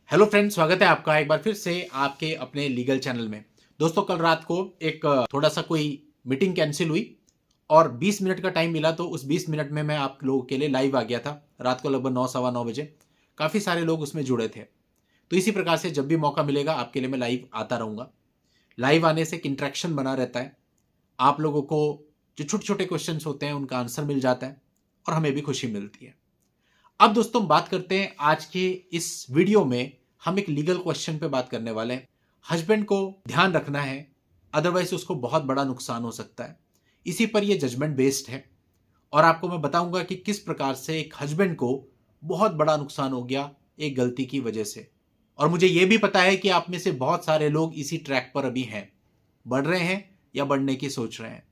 Hello friends, स्वागत है आपका एक बार फिर से आपके अपने लीगल चैनल में। दोस्तों, कल रात को एक थोड़ा सा कोई मीटिंग कैंसिल हुई और 20 मिनट का टाइम मिला, तो उस 20 मिनट में मैं आप लोगों के लिए लाइव आ गया था। रात को लगभग 9 सवा 9 बजे काफ़ी सारे लोग उसमें जुड़े थे। तो इसी प्रकार से जब भी मौका मिलेगा आपके लिए मैं लाइव आता रहूँगा। लाइव आने से एक इंटरेक्शन बना रहता है, आप लोगों को जो छोटे छोटे क्वेश्चंस होते हैं उनका आंसर मिल जाता है और हमें भी खुशी मिलती है। अब दोस्तों बात करते हैं आज के इस वीडियो में। हम एक लीगल क्वेश्चन पे बात करने वाले हैं। हस्बैंड को ध्यान रखना है, अदरवाइज उसको बहुत बड़ा नुकसान हो सकता है। इसी पर यह जजमेंट बेस्ड है और आपको मैं बताऊंगा कि किस प्रकार से एक हस्बैंड को बहुत बड़ा नुकसान हो गया एक गलती की वजह से। और मुझे यह भी पता है कि आप में से बहुत सारे लोग इसी ट्रैक पर अभी हैं, बढ़ रहे हैं या बढ़ने की सोच रहे हैं।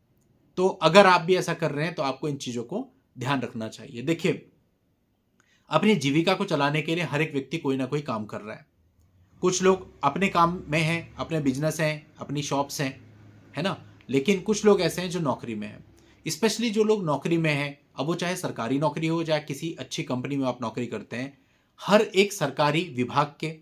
तो अगर आप भी ऐसा कर रहे हैं तो आपको इन चीजों को ध्यान रखना चाहिए। देखिए, अपनी जीविका को चलाने के लिए हर एक व्यक्ति कोई ना कोई काम कर रहा है। कुछ लोग अपने काम में हैं, अपने बिजनेस हैं, अपनी शॉप्स हैं, है ना। लेकिन कुछ लोग ऐसे हैं जो नौकरी में हैं। स्पेशली जो लोग नौकरी में हैं, अब वो चाहे सरकारी नौकरी हो चाहे किसी अच्छी कंपनी में आप नौकरी करते हैं, हर एक सरकारी विभाग के,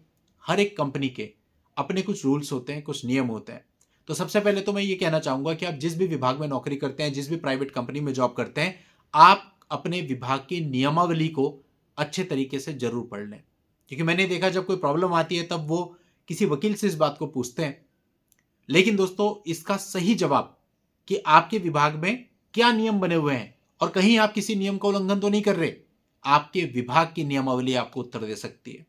हर एक कंपनी के अपने कुछ रूल्स होते हैं, कुछ नियम होते हैं। तो सबसे पहले तो मैं ये कहना चाहूंगा कि आप जिस भी विभाग में नौकरी करते हैं, जिस भी प्राइवेट कंपनी में जॉब करते हैं, आप अपने विभाग की नियमावली को अच्छे तरीके से जरूर पढ़ लें। क्योंकि मैंने देखा जब कोई प्रॉब्लम आती है तब वो किसी वकील से इस बात को पूछते हैं। लेकिन दोस्तों, इसका सही जवाब कि आपके विभाग में क्या नियम बने हुए हैं और कहीं आप किसी नियम का उल्लंघन तो नहीं कर रहे, आपके विभाग की नियमावली आपको उत्तर दे सकती है।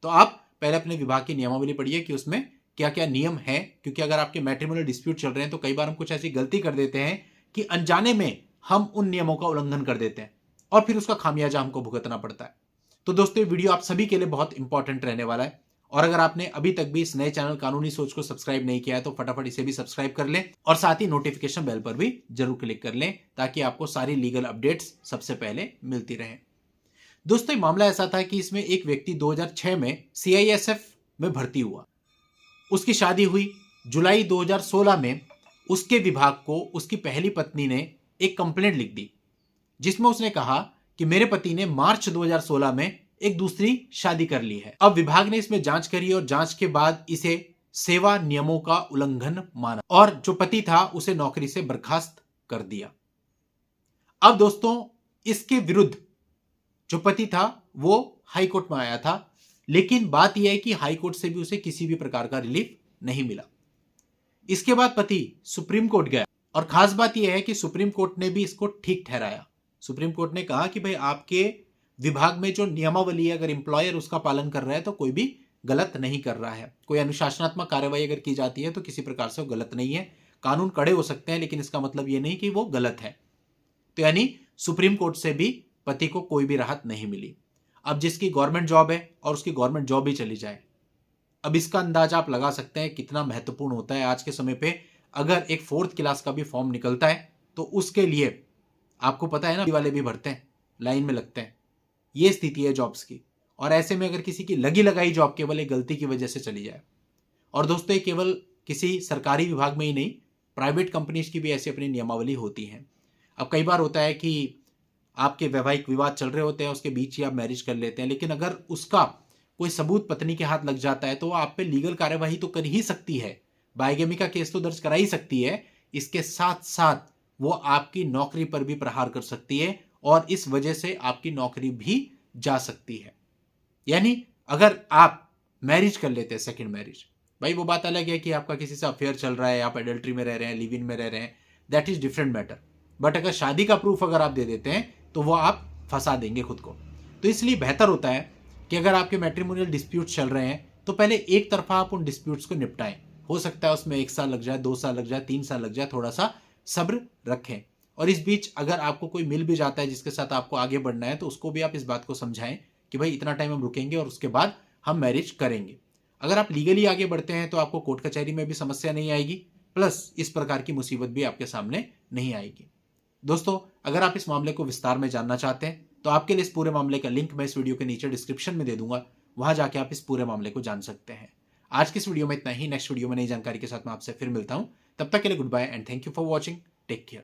तो आप पहले अपने विभाग की नियमावली पढ़िए कि उसमें क्या क्या नियम है। क्योंकि अगर आपके मैट्रिमोनियल डिस्प्यूट चल रहे हैं तो कई बार हम कुछ ऐसी गलती कर देते हैं कि अनजाने में हम उन नियमों का उल्लंघन कर देते हैं और फिर उसका खामियाजा हमको भुगतना पड़ता है। तो दोस्तों, ये वीडियो आप सभी के लिए बहुत इंपॉर्टेंट रहने वाला है। और अगर आपने अभी तक भी इस नए चैनल कानूनी सोच को सब्सक्राइब नहीं किया है तो फटाफट इसे भी सब्सक्राइब कर लें और साथ ही नोटिफिकेशन बेल पर भी जरूर क्लिक कर लें, ताकि आपको सारी लीगल अपडेट्स सबसे पहले मिलती रहें। दोस्तों, ये मामला ऐसा था कि इसमें एक व्यक्ति 2006 में सीआईएसएफ में भर्ती हुआ। उसकी शादी हुई जुलाई 2016 में। उसके विभाग को उसकी पहली पत्नी ने एक कंप्लेंट लिख दी, जिसमें उसने कहा कि मेरे पति ने मार्च 2016 में एक दूसरी शादी कर ली है। अब विभाग ने इसमें जांच करी और जांच के बाद इसे सेवा नियमों का उल्लंघन माना और जो पति था उसे नौकरी से बर्खास्त कर दिया। अब दोस्तों, इसके विरुद्ध जो पति था वो हाई कोर्ट में आया था, लेकिन बात यह है कि हाई कोर्ट से भी उसे किसी भी प्रकार का रिलीफ नहीं मिला। इसके बाद पति सुप्रीम कोर्ट गया और खास बात यह है कि सुप्रीम कोर्ट ने भी इसको ठीक ठहराया। सुप्रीम कोर्ट ने कहा कि भाई, आपके विभाग में जो नियमावली है, अगर एम्प्लॉयर उसका पालन कर रहा है तो कोई भी गलत नहीं कर रहा है। कोई अनुशासनात्मक कार्रवाई अगर की जाती है तो किसी प्रकार से वो गलत नहीं है। कानून कड़े हो सकते हैं लेकिन इसका मतलब ये नहीं कि वो गलत है। तो यानी सुप्रीम कोर्ट से भी पति को कोई भी राहत नहीं मिली। अब जिसकी गवर्नमेंट जॉब है और उसकी गवर्नमेंट जॉब ही चली जाए, अब इसका अंदाजा आप लगा सकते हैं कितना महत्वपूर्ण होता है आज के समय पे। अगर एक 4th क्लास का भी फॉर्म निकलता है तो उसके लिए आपको पता है ना, वाले भी भरते हैं, लाइन में लगते हैं। ये स्थिति है जॉब्स की। और ऐसे में अगर किसी की लगी लगाई जॉब केवल एक गलती की वजह से चली जाए, और दोस्तों ये केवल किसी सरकारी विभाग में ही नहीं, प्राइवेट कंपनीज की भी ऐसी अपनी नियमावली होती है। अब कई बार होता है कि आपके वैवाहिक विवाद चल रहे होते हैं, उसके बीच ही आप मैरिज कर लेते हैं, लेकिन अगर उसका कोई सबूत पत्नी के हाथ लग जाता है तो वो आप पे लीगल कार्यवाही तो कर ही सकती है, बाइगेमी का केस तो दर्ज करा ही सकती है। इसके साथ साथ वो आपकी नौकरी पर भी प्रहार कर सकती है और इस वजह से आपकी नौकरी भी जा सकती है। यानी अगर आप मैरिज कर लेते हैं, सेकंड मैरिज, भाई वो बात अलग है कि आपका किसी से अफेयर चल रहा है, आप एडल्ट्री में रह रहे हैं, लिव इन में रह रहे हैं, that is different matter. But अगर शादी का प्रूफ अगर आप दे देते हैं तो वो आप फंसा देंगे खुद को। तो इसलिए बेहतर होता है कि अगर आपके मैट्रिमोनियल डिस्प्यूट चल रहे हैं तो पहले एक तरफा आप उन डिस्प्यूट्स को निपटाएं। हो सकता है उसमें 1 साल लग जाए, 2 साल लग जाए, 3 साल लग जाए, थोड़ा सा सब्र रखें। और इस बीच अगर आपको कोई मिल भी जाता है जिसके साथ आपको आगे बढ़ना है तो उसको भी आप इस बात को समझाएं कि भाई इतना टाइम हम रुकेंगे और उसके बाद हम मैरिज करेंगे। अगर आप लीगली आगे बढ़ते हैं तो आपको कोर्ट कचहरी में भी समस्या नहीं आएगी, प्लस इस प्रकार की मुसीबत भी आपके सामने नहीं आएगी। दोस्तों, अगर आप इस मामले को विस्तार में जानना चाहते हैं तो आपके लिए इस पूरे मामले का लिंक मैं इस वीडियो के नीचे डिस्क्रिप्शन में दे दूंगा, वहां जाके आप इस पूरे मामले को जान सकते हैं। आज की इस वीडियो में इतना ही। नेक्स्ट वीडियो में नई जानकारी के साथ मैं आपसे फिर मिलता हूं। तब तक के लिए goodbye and thank you for watching. Take care.